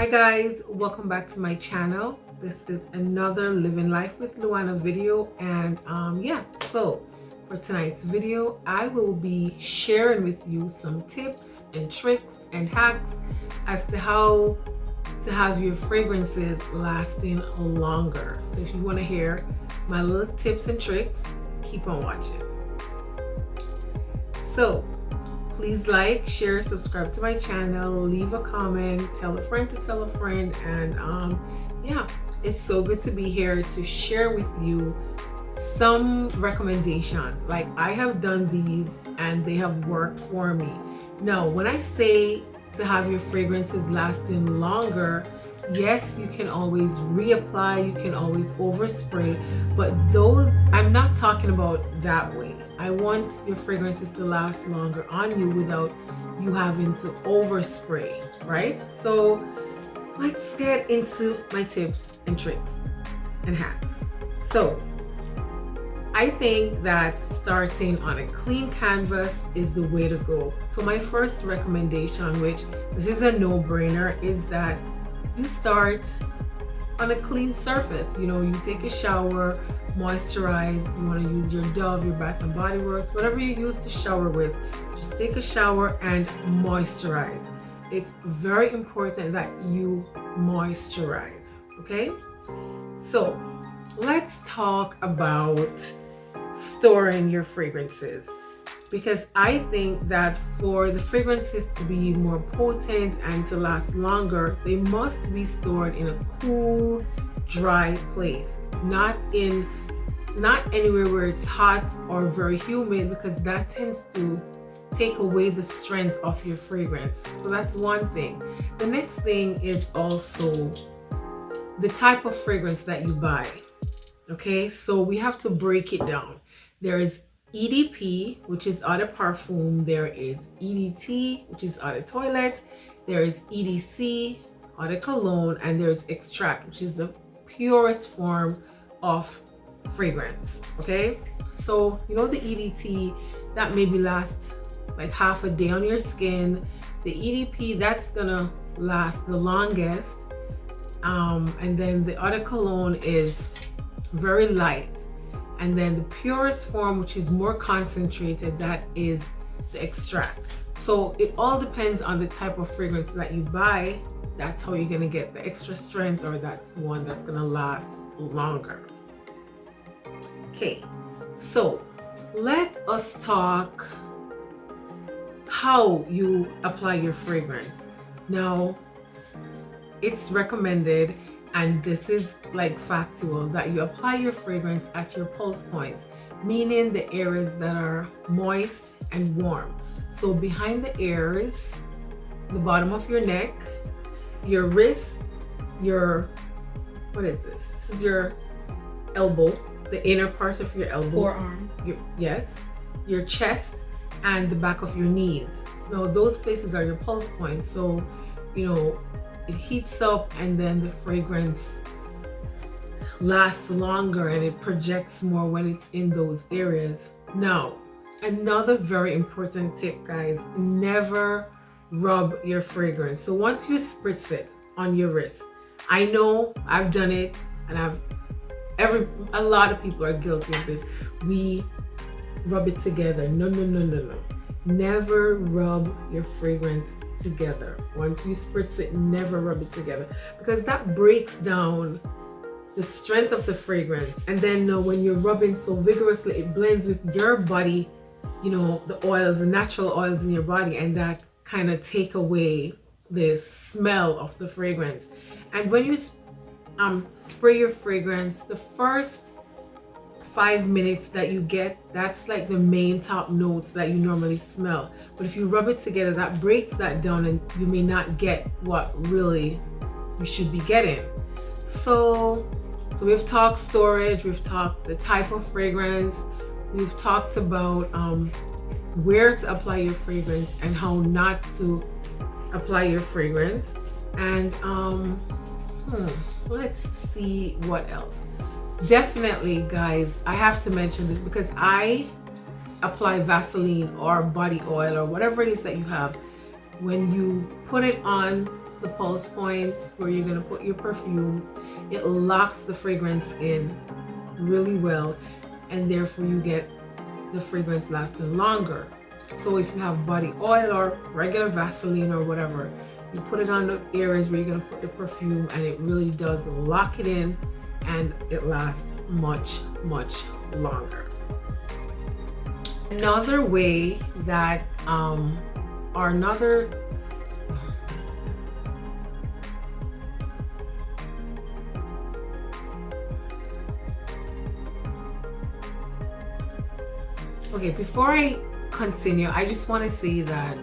Hi guys, welcome back to my channel. This is another Living Life with Luana video, and so for tonight's video I will be sharing with you some tips and tricks and hacks as to how to have your fragrances lasting longer. So if you want to hear my little tips and tricks, keep on watching. So please like, share, subscribe to my channel, leave a comment, tell a friend to tell a friend, and it's so good to be here to share with you some recommendations. Like, I have done these and they have worked for me. Now, when I say to have your fragrances lasting longer, yes, you can always reapply, you can always overspray, but those, I'm not talking about that way. I want your fragrances to last longer on you without you having to overspray, right? So let's get into my tips and tricks and hacks. So I think that starting on a clean canvas is the way to go. So my first recommendation, which this is a no-brainer, is that you start on a clean surface. You know, you take a shower, moisturize. You want to use your Dove, your Bath and Body Works, whatever you use to shower with. Just take a shower and moisturize. It's very important that you moisturize, okay? So let's talk about storing your fragrances, because I think that for the fragrances to be more potent and to last longer, they must be stored in a cool, dry place, not anywhere where it's hot or very humid, because that tends to take away the strength of your fragrance. So that's one thing. The next thing is also the type of fragrance that you buy. Okay, so we have to break it down. There is EDP, which is eau de parfum. There is EDT, which is eau de toilette. There is EDC, eau de cologne, and there's extract, which is the purest form of fragrance. Okay, so you know the EDT, that maybe lasts like half a day on your skin. The EDP, that's gonna last the longest, and then the eau de cologne is very light. And then the purest form, which is more concentrated, that is the extract. So it all depends on the type of fragrance that you buy. That's how you're gonna get the extra strength, or that's the one that's gonna last longer. Okay, so let us talk how you apply your fragrance. Now, it's recommended, and this is like factual, that you apply your fragrance at your pulse points, meaning the areas that are moist and warm. So behind the ears, the bottom of your neck, your wrist, your, what is this? This is your elbow, the inner part of your elbow. Forearm. Your chest, and the back of your knees. Now, those places are your pulse points. So, you know, it heats up, and then the fragrance lasts longer and it projects more when it's in those areas. Now, another very important tip, guys, never rub your fragrance. So once you spritz it on your wrist, I know I've done it, and a lot of people are guilty of this. We rub it together. No. Never rub your fragrance together. Once you spritz it, never rub it together, because that breaks down the strength of the fragrance. And then when you're rubbing so vigorously, it blends with your body, you know, the oils, the natural oils in your body, and that kind of take away the smell of the fragrance. And when you spray your fragrance, the first 5 minutes that you get, that's like the main top notes that you normally smell. But if you rub it together, that breaks that down, and you may not get what really you should be getting. So we've talked storage, we've talked the type of fragrance, we've talked about where to apply your fragrance and how not to apply your fragrance. And let's see what else. Definitely, guys, I have to mention this because I apply Vaseline or body oil or whatever it is that you have when you put it on the pulse points where you're going to put your perfume, it locks the fragrance in really well, and therefore you get the fragrance lasting longer. So if you have body oil or regular Vaseline or whatever, you put it on the areas where you're going to put the perfume, and it really does lock it in, and it lasts much longer. Another way that or another okay, before I continue, I just want to say that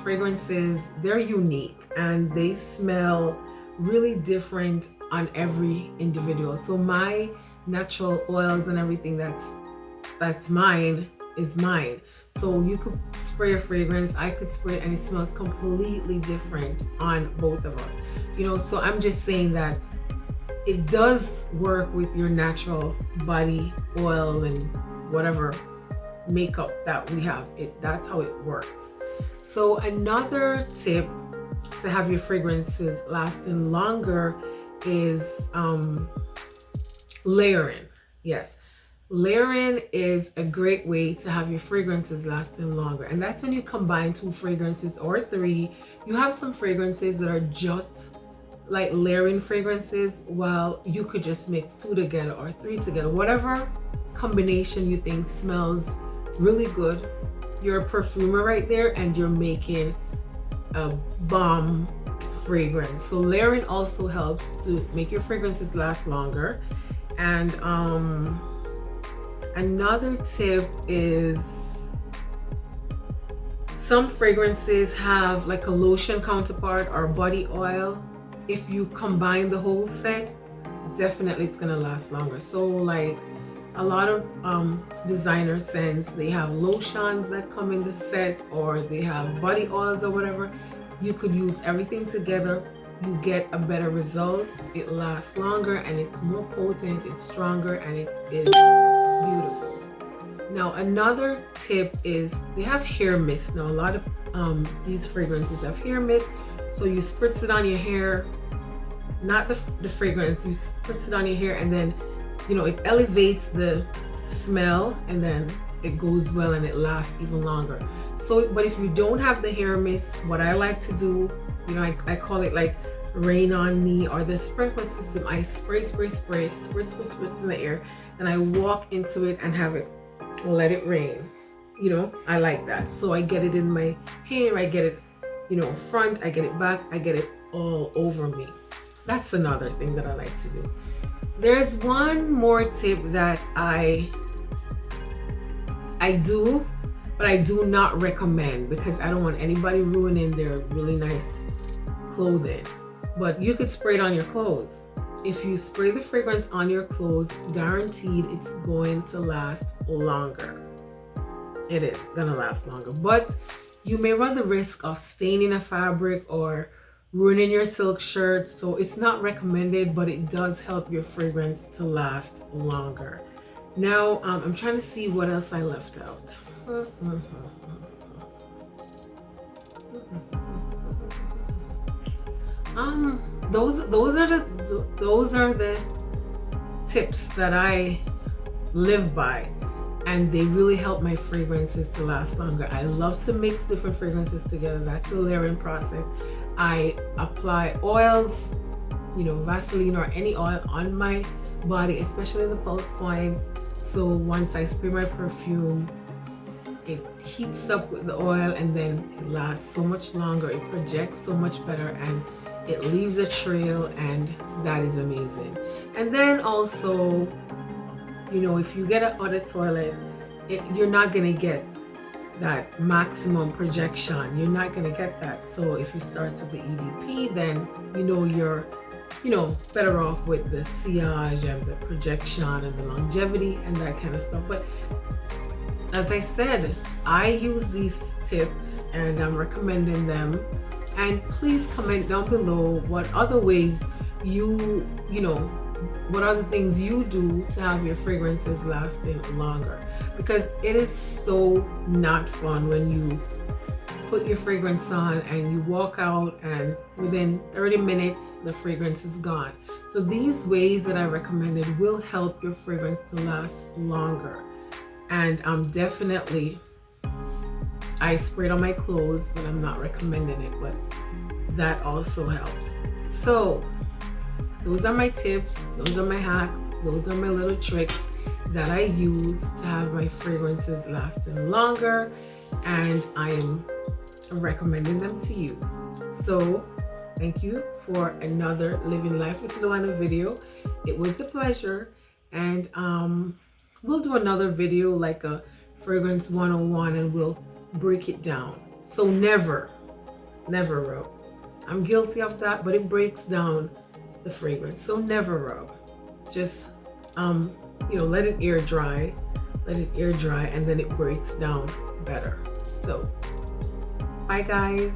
fragrances, they're unique and they smell really different on every individual. So my natural oils and everything that's mine is mine. So you could spray a fragrance, I could spray it, and it smells completely different on both of us. You know, so I'm just saying that it does work with your natural body oil and whatever makeup that we have. That's how it works. So another tip to have your fragrances lasting longer is layering. Yes, layering is a great way to have your fragrances lasting longer, and that's when you combine 2 fragrances or 3. You have some fragrances that are just like layering fragrances, while you could just mix 2 together or 3 together, whatever combination you think smells really good. You're a perfumer right there, and you're making a bomb fragrance. So layering also helps to make your fragrances last longer. And another tip is some fragrances have like a lotion counterpart or body oil. If you combine the whole set, definitely it's gonna last longer. So like a lot of designer scents, they have lotions that come in the set, or they have body oils or whatever. You could use everything together, you get a better result. It lasts longer, and it's more potent, it's stronger, and it is beautiful. Now another tip is they have hair mist. Now a lot of these fragrances have hair mist, so you spritz it on your hair, not the fragrance, you spritz it on your hair, and then you know it elevates the smell, and then it goes well and it lasts even longer. So but if you don't have the hair mist, what I like to do, you know, I call it like rain on me, or the sprinkler system. I spritz in the air, and I walk into it and have it, let it rain. You know, I like that. So I get it in my hair, I get it, you know, front, I get it back, I get it all over me. That's another thing that I like to do. There's one more tip that I do, but I do not recommend, because I don't want anybody ruining their really nice clothing. But you could spray it on your clothes. If you spray the fragrance on your clothes, guaranteed it's going to last longer. It is gonna last longer, but you may run the risk of staining a fabric or ruining your silk shirt. So it's not recommended, but it does help your fragrance to last longer. Now I'm trying to see what else I left out. Those are the tips that I live by, and they really help my fragrances to last longer. I love to mix different fragrances together. That's the layering process. I apply oils, you know, Vaseline or any oil on my body, especially the pulse points. So once I spray my perfume, it heats up with the oil, and then it lasts so much longer. It projects so much better, and it leaves a trail, and that is amazing. And then also, you know, if you get an eau de toilette, you're not gonna get that maximum projection. You're not gonna get that. So if you start with the EDP, then you know you're, you know, better off with the sillage and the projection and the longevity and that kind of stuff. But as I said, I use these tips and I'm recommending them. And please comment down below what other ways you know, what other things you do to have your fragrances lasting longer. Because it is so not fun when you put your fragrance on and you walk out, and within 30 minutes the fragrance is gone. So these ways that I recommended will help your fragrance to last longer. And definitely, I spray it on my clothes, but I'm not recommending it, but that also helps. So those are my tips, those are my hacks, those are my little tricks that I use to have my fragrances lasting longer, and I am recommending them to you. So thank you for another Living Life with Luana video. It was a pleasure, and we'll do another video like a fragrance 101, and we'll break it down. So never rub. I'm guilty of that, but it breaks down the fragrance. So never rub. Just let it air dry, and then it breaks down better. So bye guys.